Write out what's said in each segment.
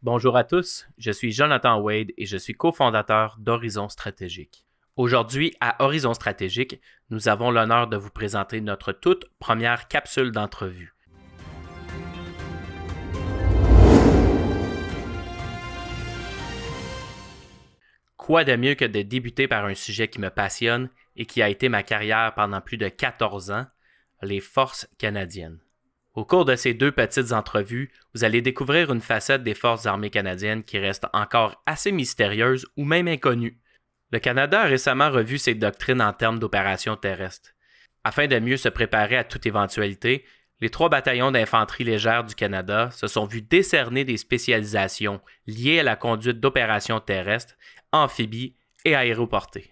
Bonjour à tous, je suis Jonathan Wade et je suis cofondateur d'Horizon Stratégique. Aujourd'hui, à Horizon Stratégique, nous avons l'honneur de vous présenter notre toute première capsule d'entrevue. Quoi de mieux que de débuter par un sujet qui me passionne et qui a été ma carrière pendant plus de 14 ans, les forces canadiennes. Au cours de ces deux petites entrevues, vous allez découvrir une facette des forces armées canadiennes qui reste encore assez mystérieuse ou même inconnue. Le Canada a récemment revu ses doctrines en termes d'opérations terrestres. Afin de mieux se préparer à toute éventualité, les 3 bataillons d'infanterie légère du Canada se sont vus décerner des spécialisations liées à la conduite d'opérations terrestres, amphibies et aéroportées.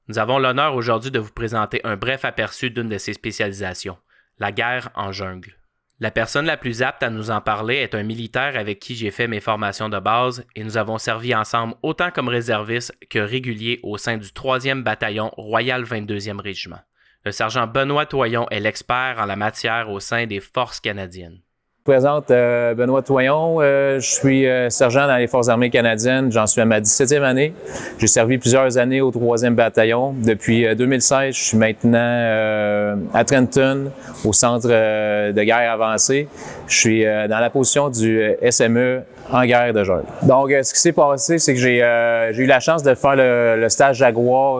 Nous avons l'honneur aujourd'hui de vous présenter un bref aperçu d'une de ces spécialisations, la guerre en jungle. La personne la plus apte à nous en parler est un militaire avec qui j'ai fait mes formations de base et nous avons servi ensemble autant comme réservistes que réguliers au sein du 3e bataillon Royal 22e Régiment. Le sergent Benoît Toyon est l'expert en la matière au sein des Forces canadiennes. Je me présente Benoît Toyon, je suis sergent dans les Forces armées canadiennes, j'en suis à ma 17e année. J'ai servi plusieurs années au 3e bataillon. Depuis 2016, je suis maintenant à Trenton, au centre de guerre avancée. Je suis dans la position du SME en guerre de jungle. Donc, ce qui s'est passé, c'est que j'ai eu la chance de faire le stage Jaguar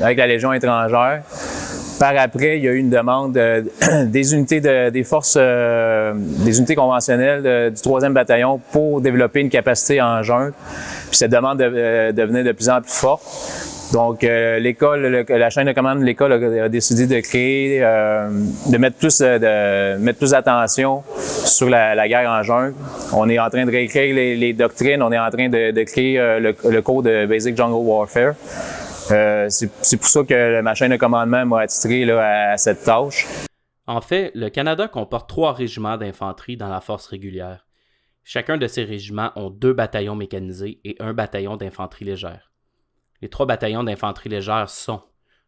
avec la Légion étrangère. Par après, il y a eu une demande des unités des forces, des unités conventionnelles du 3e bataillon pour développer une capacité en jungle. Puis cette demande devenait de plus en plus forte. Donc, l'école, la chaîne de commande de l'école a décidé de créer, de mettre plus d'attention sur la guerre en jungle. On est en train de réécrire les doctrines, on est en train de créer le code de Basic Jungle Warfare. C'est pour ça que ma chaîne de commandement m'a attitré là, à cette tâche. En fait, le Canada comporte 3 régiments d'infanterie dans la force régulière. Chacun de ces régiments ont 2 bataillons mécanisés et 1 bataillon d'infanterie légère. Les 3 bataillons d'infanterie légère sont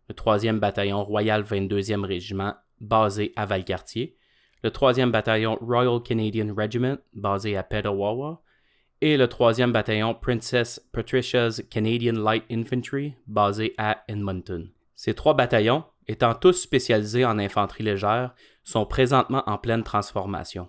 le 3e bataillon Royal 22e Régiment basé à Valcartier, le 3e bataillon Royal Canadian Regiment basé à Petawawa, et le 3e bataillon Princess Patricia's Canadian Light Infantry, basé à Edmonton. Ces 3 bataillons, étant tous spécialisés en infanterie légère, sont présentement en pleine transformation.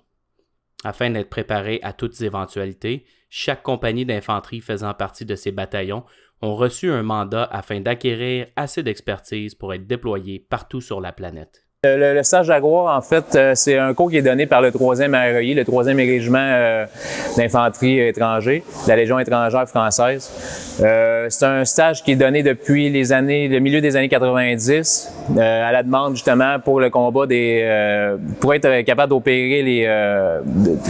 Afin d'être préparés à toutes éventualités, chaque compagnie d'infanterie faisant partie de ces bataillons ont reçu un mandat afin d'acquérir assez d'expertise pour être déployés partout sur la planète. Le stage Jaguar, en fait, c'est un cours qui est donné par le 3e REI, le 3e régiment d'infanterie étranger, de la Légion étrangère française. C'est un stage qui est donné depuis le milieu des années 90, à la demande justement pour le combat pour être capable d'opérer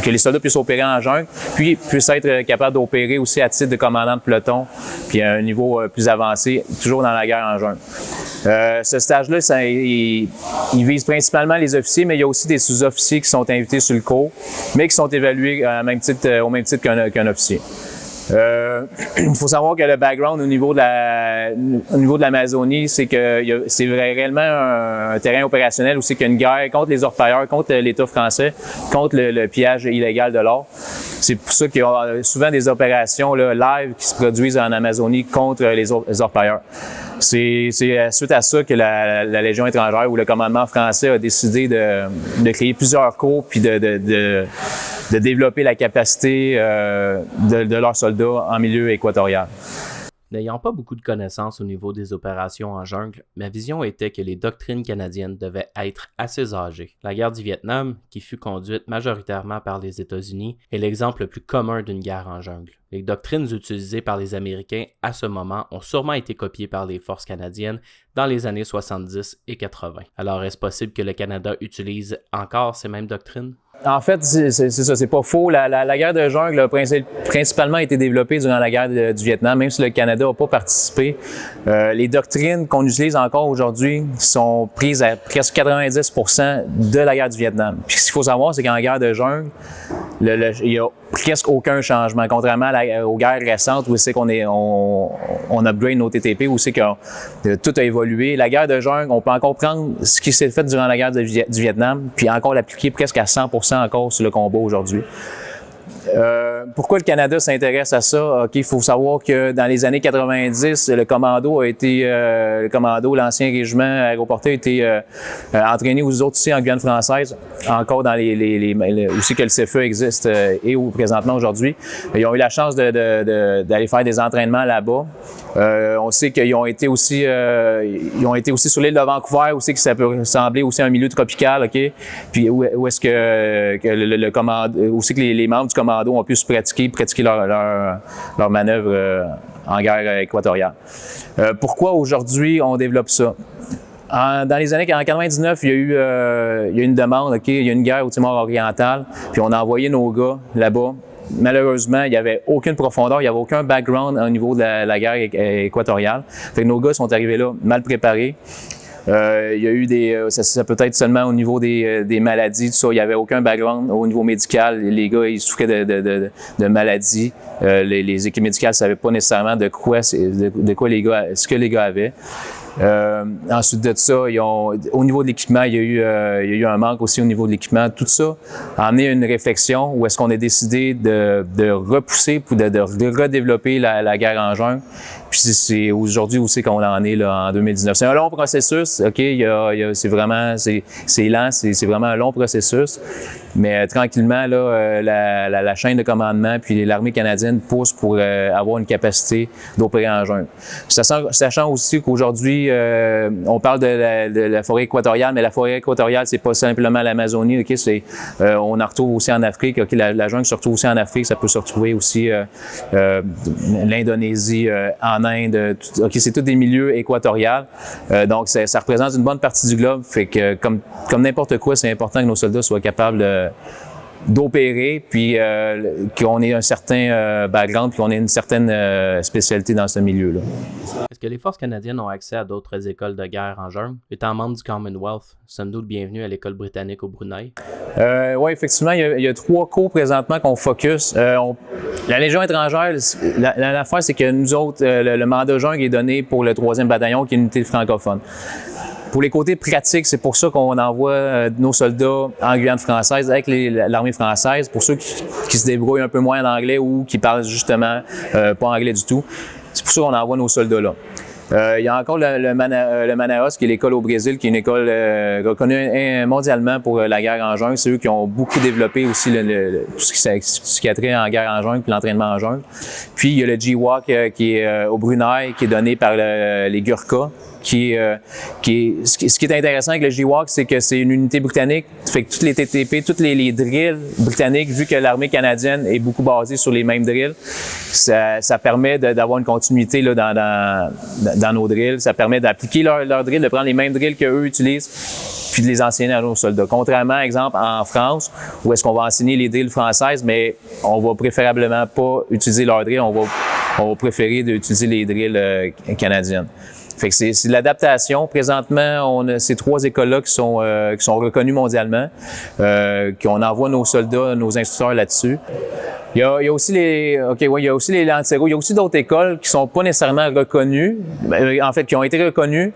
que les soldats puissent opérer en jungle, puis puissent être capables d'opérer aussi à titre de commandant de peloton, puis à un niveau plus avancé, toujours dans la guerre en jungle. Ce stage-là, il vise principalement les officiers, mais il y a aussi des sous-officiers qui sont invités sur le cours, mais qui sont évalués au même titre qu'un officier. Il faut savoir que le background au niveau de l'Amazonie, c'est que c'est réellement un terrain opérationnel où c'est qu'il y a une guerre contre les orpailleurs, contre l'État français, contre le pillage illégal de l'or. C'est pour ça qu'il y a souvent des opérations là, live qui se produisent en Amazonie contre les orpailleurs. C'est suite à ça que la Légion étrangère ou le commandement français a décidé de créer plusieurs cours puis de développer la capacité de leurs soldats en milieu équatorial. N'ayant pas beaucoup de connaissances au niveau des opérations en jungle, ma vision était que les doctrines canadiennes devaient être assez âgées. La guerre du Vietnam, qui fut conduite majoritairement par les États-Unis, est l'exemple le plus commun d'une guerre en jungle. Les doctrines utilisées par les Américains à ce moment ont sûrement été copiées par les forces canadiennes dans les années 70 et 80. Alors est-ce possible que le Canada utilise encore ces mêmes doctrines? En fait, c'est ça, c'est pas faux. La guerre de jungle a principalement été développée durant la guerre du Vietnam, même si le Canada n'a pas participé. Les doctrines qu'on utilise encore aujourd'hui sont prises à presque 90% de la guerre du Vietnam. Puis ce qu'il faut savoir, c'est qu'en guerre de jungle, il y a presque aucun changement, contrairement aux guerres récentes où c'est on upgrade nos TTP, où c'est que tout a évolué. La guerre de jungle, on peut encore prendre ce qui s'est fait durant la guerre du Vietnam, puis encore l'appliquer presque à 100% encore sur le combat aujourd'hui. Pourquoi le Canada s'intéresse à ça? OK, il faut savoir que dans les années 90, le commando a été, l'ancien régiment aéroporté a été entraîné aux autres aussi en Guyane française, encore dans aussi que le CFE existe et présentement aujourd'hui. Ils ont eu la chance d'aller faire des entraînements là-bas. On sait qu'ils ont été aussi sur l'île de Vancouver, aussi que ça peut ressembler aussi à un milieu tropical, OK? Puis où est-ce que le commando, aussi que les membres du commando ont pu se pratiquer leur manœuvre en guerre équatoriale. Pourquoi aujourd'hui on développe ça? Dans les années 99, il y a eu une demande, OK? Il y a une guerre au Timor oriental, puis on a envoyé nos gars là-bas. Malheureusement, il n'y avait aucune profondeur, il n'y avait aucun background au niveau de la guerre équatoriale. Fait que nos gars sont arrivés là mal préparés. Il y a eu ça peut être seulement au niveau des maladies, tout ça. Il n'y avait aucun background au niveau médical. Les gars, ils souffraient de maladies. Les équipes médicales ne savaient pas nécessairement de quoi ce que les gars avaient. Ensuite de ça, au niveau de l'équipement, il y a eu un manque aussi au niveau de l'équipement. Tout ça a amené une réflexion où est-ce qu'on a décidé de repousser pour de redévelopper la guerre en jungle. Puis c'est aujourd'hui aussi qu'on en est là, en 2019. C'est un long processus, OK? C'est lent, c'est vraiment un long processus. Mais tranquillement, là, la chaîne de commandement puis l'armée canadienne pousse pour avoir une capacité d'opérer en jungle. Sachant aussi qu'aujourd'hui, on parle de la forêt équatoriale, mais la forêt équatoriale, c'est pas simplement l'Amazonie, OK? On en retrouve aussi en Afrique, OK? La jungle se retrouve aussi en Afrique, ça peut se retrouver aussi l'Indonésie, en Inde, OK? C'est tous des milieux équatoriaux. Donc, ça représente une bonne partie du globe. Fait que, comme n'importe quoi, c'est important que nos soldats soient capables d'opérer, puis qu'on ait un certain background, puis qu'on ait une certaine spécialité dans ce milieu-là. Est-ce que les forces canadiennes ont accès à d'autres écoles de guerre en jungle? Étant membre du Commonwealth, sommes-nous le bienvenu à l'école britannique au Brunei? Oui, effectivement, il y a 3 cours présentement qu'on focus. La Légion étrangère, l'affaire, c'est que nous autres, le mandat jungle est donné pour le 3e bataillon, qui est une unité francophone. Pour les côtés pratiques, c'est pour ça qu'on envoie nos soldats en Guyane française avec l'armée française. Pour ceux qui se débrouillent un peu moins en anglais ou qui parlent justement pas anglais du tout, c'est pour ça qu'on envoie nos soldats là. Il y a encore le Manaus, qui est l'école au Brésil, qui est une école reconnue mondialement pour la guerre en jungle. C'est eux qui ont beaucoup développé aussi tout ce qui a trait en guerre en jungle puis l'entraînement en jungle. Puis il y a le GWOC qui est au Brunei, qui est donné par les Gurkhas. Ce qui est intéressant avec le GWOC, c'est que c'est une unité britannique. Fait que toutes les TTP, toutes les drills britanniques, vu que l'armée canadienne est beaucoup basée sur les mêmes drills, ça permet d'avoir une continuité là, dans nos drills. Ça permet d'appliquer leurs drills, de prendre les mêmes drills qu'eux utilisent, puis de les enseigner à nos soldats. Contrairement, exemple, en France, où est-ce qu'on va enseigner les drills françaises, mais on va préférablement pas utiliser leurs drills, on va préférer d'utiliser les drills canadiennes. Fait que c'est de l'adaptation. Présentement, on a ces 3 écoles-là qui sont reconnues mondialement, qu'on envoie nos soldats, nos instructeurs là-dessus. Il y a aussi les Lanceros. Il y a aussi d'autres écoles qui sont pas nécessairement reconnues, en fait, qui ont été reconnues,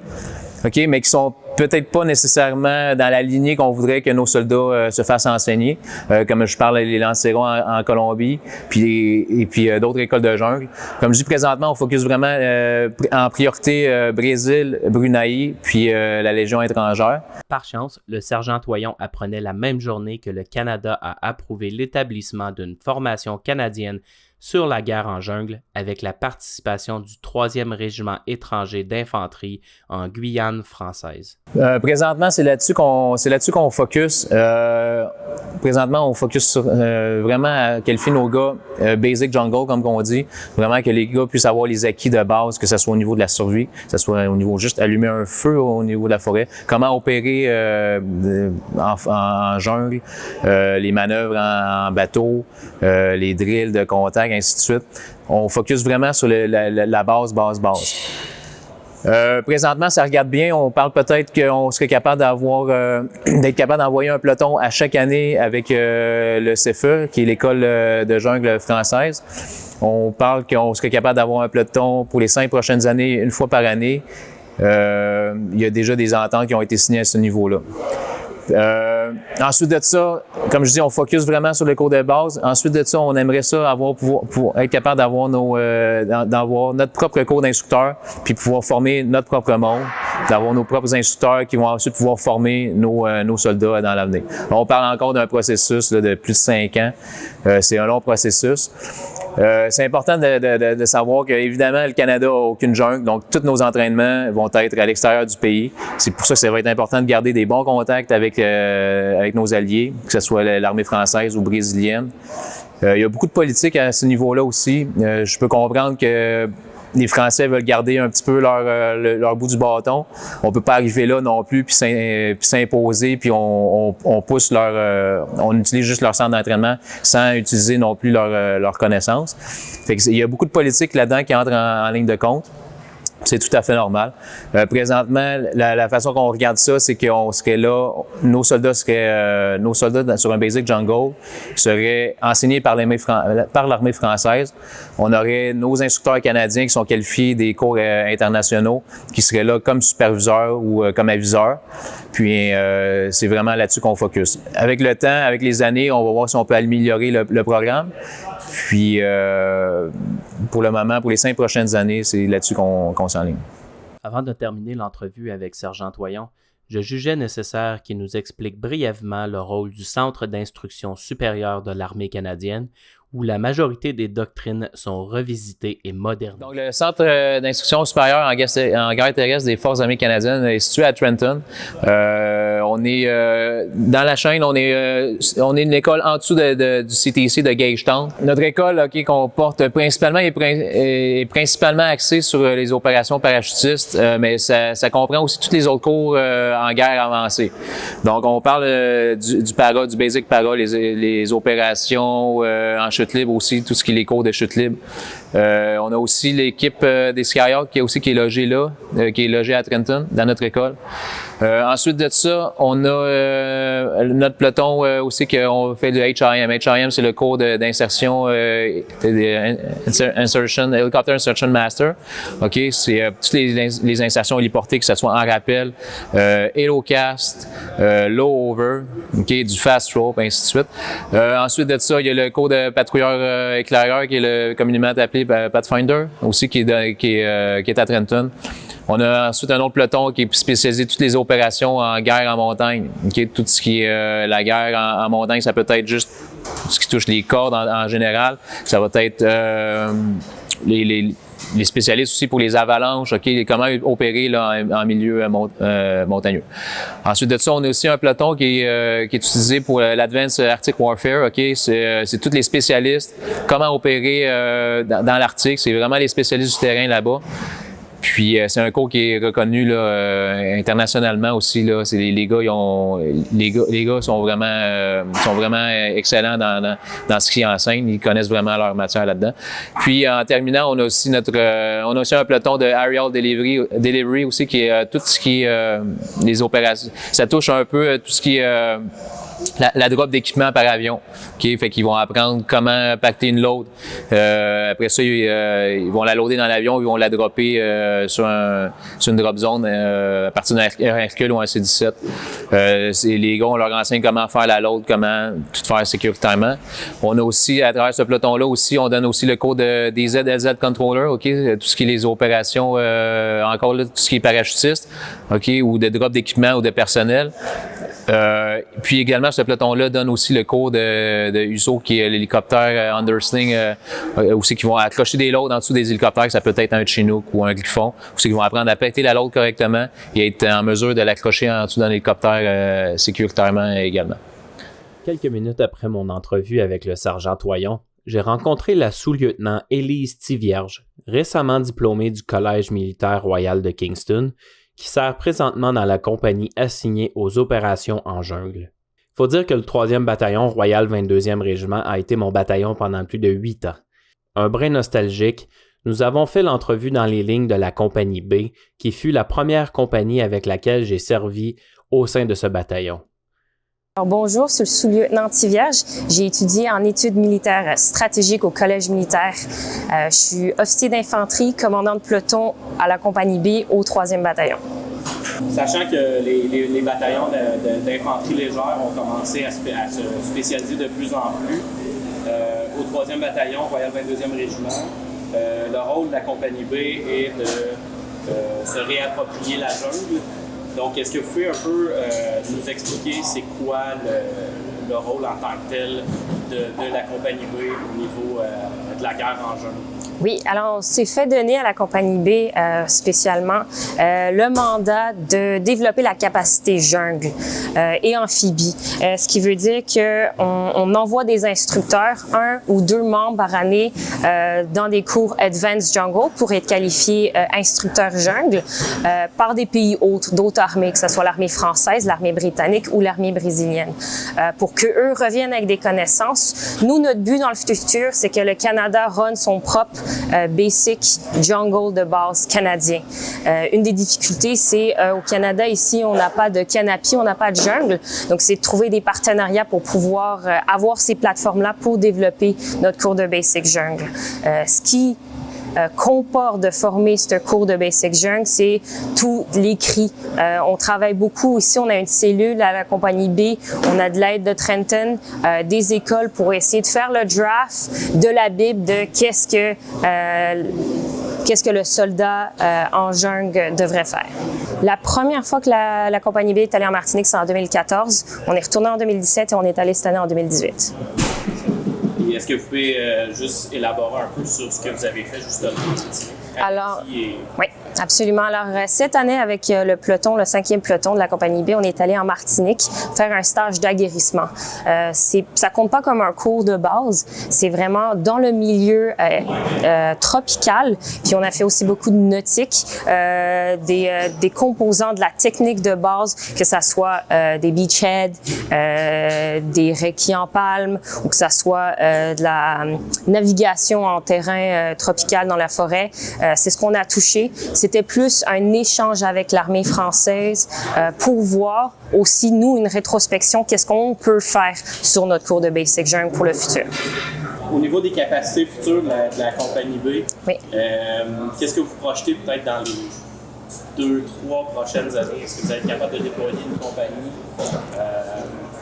OK, mais qui sont peut-être pas nécessairement dans la lignée qu'on voudrait que nos soldats se fassent enseigner, comme je parle les Lanceros en Colombie, puis d'autres écoles de jungle. Comme je dis présentement, on focus vraiment en priorité Brésil, Brunei, puis la Légion étrangère. Par chance, le sergent Toyon apprenait la même journée que le Canada a approuvé l'établissement d'une formation canadienne sur la guerre en jungle avec la participation du 3e régiment étranger d'infanterie en Guyane française. Présentement, c'est là-dessus qu'on focus. Présentement, on focus sur vraiment à qualifier nos gars basic jungle, comme on dit. Vraiment que les gars puissent avoir les acquis de base, que ce soit au niveau de la survie, que ce soit au niveau juste allumer un feu au niveau de la forêt, comment opérer en jungle, les manœuvres en bateau, les drills de contact, ainsi de suite. On focus vraiment sur la base. Présentement, ça regarde bien. On parle peut-être qu'on serait capable d'être capable d'envoyer un peloton à chaque année avec le CFE, qui est l'école de jungle française. On parle qu'on serait capable d'avoir un peloton pour les 5 prochaines années, une fois par année. Il y a déjà des ententes qui ont été signées à ce niveau-là. Ensuite de ça, comme je dis, on focus vraiment sur le cours de base. Ensuite de ça, on aimerait ça pour être capable d'avoir d'avoir notre propre cours d'instructeur, puis pouvoir former notre propre monde, d'avoir nos propres instructeurs qui vont ensuite pouvoir former nos soldats dans l'avenir. On parle encore d'un processus là, de plus de 5 ans. C'est un long processus. C'est important de savoir qu'évidemment, le Canada n'a aucune jungle, donc tous nos entraînements vont être à l'extérieur du pays. C'est pour ça que ça va être important de garder des bons contacts avec nos alliés, que ce soit l'armée française ou brésilienne. Il y a beaucoup de politique à ce niveau-là aussi. Je peux comprendre que les Français veulent garder un petit peu leur bout du bâton. On peut pas arriver là non plus puis s'imposer puis on pousse on utilise juste leur centre d'entraînement sans utiliser non plus leur connaissance. Fait que il y a beaucoup de politique là-dedans qui entre en ligne de compte. C'est tout à fait normal. Présentement, la façon qu'on regarde ça, c'est qu'on serait là, nos soldats sur un basic jungle seraient enseignés par l'armée française. On aurait nos instructeurs canadiens qui sont qualifiés des cours internationaux, qui seraient là comme superviseurs ou comme aviseurs. Puis c'est vraiment là-dessus qu'on focus. Avec le temps, avec les années, on va voir si on peut améliorer le programme. Puis, pour le moment, pour les 5 prochaines années, c'est là-dessus qu'on s'enligne. Avant de terminer l'entrevue avec Sergent Toyon, je jugeais nécessaire qu'il nous explique brièvement le rôle du Centre d'instruction supérieure de l'armée canadienne, où la majorité des doctrines sont revisitées et modernisées. Donc, le Centre d'instruction supérieure en guerre terrestre des Forces armées canadiennes est situé à Trenton. On est dans la chaîne, on est une école en dessous du CTC de Gagetown. Notre école, comporte principalement est principalement axée sur les opérations parachutistes, mais ça comprend aussi tous les autres cours en guerre avancée. Donc, on parle du para, du basic para, les opérations en chute libre aussi, tout ce qui est les cours de chute libre. On a aussi l'équipe des Skyhawks qui est logée là, qui est logée à Trenton, dans notre école. Ensuite de ça, on a notre peloton aussi qu'on fait du HIM. HIM, c'est le cours d'insertion, Helicopter Insertion Master. OK, c'est toutes les insertions héliportées, que ce soit en rappel, HeloCast, Low Over, OK, du Fast Rope, ainsi de suite. Ensuite de ça, il y a le cours de patrouilleur éclaireur qui est le communément appelé Pathfinder, aussi qui est à Trenton. On a ensuite un autre peloton qui est spécialisé toutes les opérations en guerre en montagne. Okay? Tout ce qui est la guerre en montagne, ça peut être juste ce qui touche les cordes en général. Ça va être les spécialistes aussi pour les avalanches, okay? Comment opérer là, en milieu montagneux. Ensuite de ça, on a aussi un peloton qui est utilisé pour l'Advanced Arctic Warfare. Okay? C'est tous les spécialistes, comment opérer dans l'Arctique. C'est vraiment les spécialistes du terrain là-bas. Puis c'est un cours qui est reconnu là, internationalement aussi là. C'est les gars sont vraiment excellents dans ce qu'ils enseignent. Ils connaissent vraiment leur matière là-dedans. Puis en terminant, on a aussi un peloton de aerial delivery aussi qui est tout ce qui est les opérations. Ça touche un peu tout ce qui est la drop d'équipement par avion. Okay? Fait qu'ils vont apprendre comment pacter une load. Après ça, ils vont la loader dans l'avion, ils vont la dropper sur une drop zone à partir d'un Hercule ou un C-17. Les gars, on leur enseigne comment faire la load, comment tout faire sécuritairement. On a aussi, à travers ce peloton-là aussi, on donne aussi le cours des ZLZ Controller, okay? Tout ce qui est les opérations, encore là, tout ce qui est parachutiste, okay? Ou de drop d'équipement ou de personnel. Puis également, ce peloton-là donne aussi le cours de USO, qui est l'hélicoptère Undersling, aussi qui vont accrocher des loads en dessous des hélicoptères, ça peut être un Chinook ou un Griffon, aussi qui vont apprendre à péter la load correctement et être en mesure de l'accrocher en dessous d'un hélicoptère sécuritairement également. Quelques minutes après mon entrevue avec le sergent Toyon, j'ai rencontré la sous-lieutenant Élise Thivierge, récemment diplômée du Collège militaire royal de Kingston, qui sert présentement dans la compagnie assignée aux opérations en jungle. Faut dire que le 3e bataillon royal 22e régiment a été mon bataillon pendant plus de 8 ans. Un brin nostalgique, nous avons fait l'entrevue dans les lignes de la compagnie B, qui fut la première compagnie avec laquelle j'ai servi au sein de ce bataillon. Alors, bonjour, je suis le sous-lieutenant Thivierge. J'ai étudié en études militaires stratégiques au Collège militaire. Je suis officier d'infanterie, commandant de peloton à la compagnie B au 3e bataillon. Sachant que les bataillons d'infanterie légère ont commencé à se spécialiser de plus en plus, au 3e bataillon, Royal 22e Régiment, le rôle de la compagnie B est de se réapproprier la jungle. Donc, est-ce que vous pouvez un peu nous expliquer c'est quoi le rôle en tant que tel de la compagnie B au niveau de la guerre en jungle? Oui, alors on s'est fait donner à la compagnie B spécialement le mandat de développer la capacité jungle et amphibie, ce qui veut dire qu'on envoie des instructeurs, 1 ou 2 membres par année dans des cours Advanced Jungle pour être qualifiés instructeurs jungle par des pays autres, d'autres armées, que ce soit l'armée française, l'armée britannique ou l'armée brésilienne, pour qu'eux reviennent avec des connaissances. Nous, notre but dans le futur, c'est que le Canada run son propre basic jungle de base canadien. Une des difficultés, c'est au Canada, ici, on n'a pas de canopy, on n'a pas de jungle. Donc, c'est de trouver des partenariats pour pouvoir avoir ces plateformes-là pour développer notre cours de basic jungle. Ce qui comporte de former ce cours de Basic Jungle, c'est tout l'écrit. On travaille beaucoup. Ici, on a une cellule à la compagnie B. On a de l'aide de Trenton, des écoles pour essayer de faire le draft de la Bible de qu'est-ce que le soldat en jungle devrait faire. La première fois que la compagnie B est allée en Martinique, c'est en 2014. On est retourné en 2017 et on est allé cette année en 2018. Est-ce que vous pouvez juste élaborer un peu sur ce que vous avez fait justement? Alors, oui, absolument. Alors, cette année, avec le peloton, le 5e peloton de la compagnie B, on est allé en Martinique faire un stage d'aguerrissement. Ça compte pas comme un cours de base, c'est vraiment dans le milieu tropical. Puis on a fait aussi beaucoup de nautique, des composants de la technique de base, que ça soit des beachheads, des requis en palme, ou que ça soit de la navigation en terrain tropical dans la forêt. C'est ce qu'on a touché. C'était plus un échange avec l'armée française pour voir aussi, nous, une rétrospection, qu'est-ce qu'on peut faire sur notre cours de Basic Jungle pour le futur. Au niveau des capacités futures de la compagnie B, oui. Qu'est-ce que vous projetez peut-être dans les 2-3 prochaines années? Est-ce que vous êtes capable de déployer une compagnie,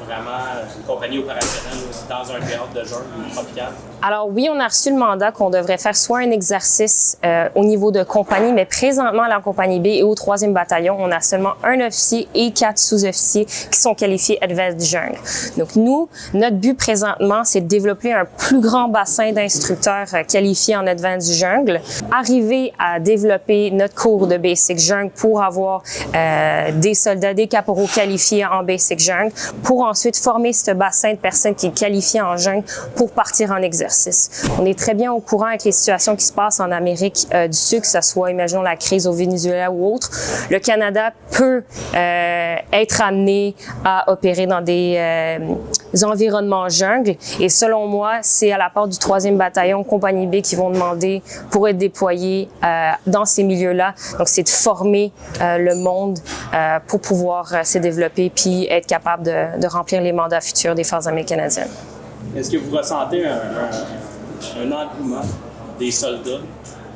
vraiment une compagnie opérationnelle dans un théâtre de jungle tropical? Alors oui, on a reçu le mandat qu'on devrait faire soit un exercice au niveau de compagnie, mais présentement à la compagnie B et au 3e bataillon, on a seulement 1 officier et 4 sous-officiers qui sont qualifiés Advanced Jungle. Donc nous, notre but présentement, c'est de développer un plus grand bassin d'instructeurs qualifiés en Advanced Jungle, arriver à développer notre cours de Basic Jungle pour avoir des soldats, des caporaux qualifiés en Basic Jungle, pour ensuite former ce bassin de personnes qui est qualifié en jungle pour partir en exercice. On est très bien au courant avec les situations qui se passent en Amérique du Sud, que ce soit, imaginons, la crise au Venezuela ou autre. Le Canada peut être amené à opérer dans des environnements jungle. Et selon moi, c'est à la part du 3e bataillon, compagnie B, qui vont demander pour être déployés dans ces milieux-là. Donc, c'est de former le monde pour pouvoir se développer puis être capable de remplir les mandats futurs des Forces armées canadiennes. Est-ce que vous ressentez un engouement des soldats,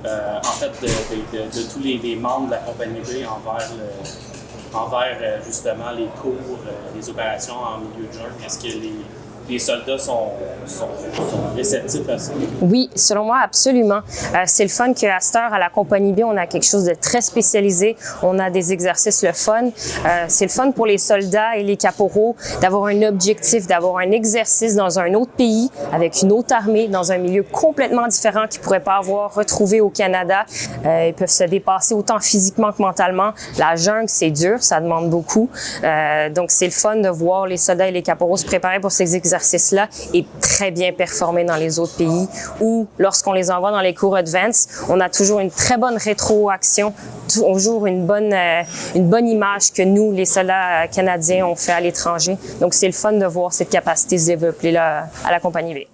en fait, de tous les membres de la compagnie B envers justement les cours, les opérations en milieu de jungle? Est-ce que les soldats sont réceptifs à ça? Oui, selon moi, absolument. C'est le fun qu'à cette heure, à la compagnie B, on a quelque chose de très spécialisé. On a des exercices le fun. C'est le fun pour les soldats et les caporaux d'avoir un objectif, d'avoir un exercice dans un autre pays, avec une autre armée, dans un milieu complètement différent qu'ils ne pourraient pas avoir retrouvé au Canada. Ils peuvent se dépasser autant physiquement que mentalement. La jungle, c'est dur, ça demande beaucoup. Donc, c'est le fun de voir les soldats et les caporaux se préparer pour ces exercices-là et très bien performer dans les autres pays, où lorsqu'on les envoie dans les cours advanced, on a toujours une très bonne rétroaction, toujours une bonne image que nous, les soldats canadiens, on fait à l'étranger. Donc c'est le fun de voir cette capacité se développer là à la compagnie B.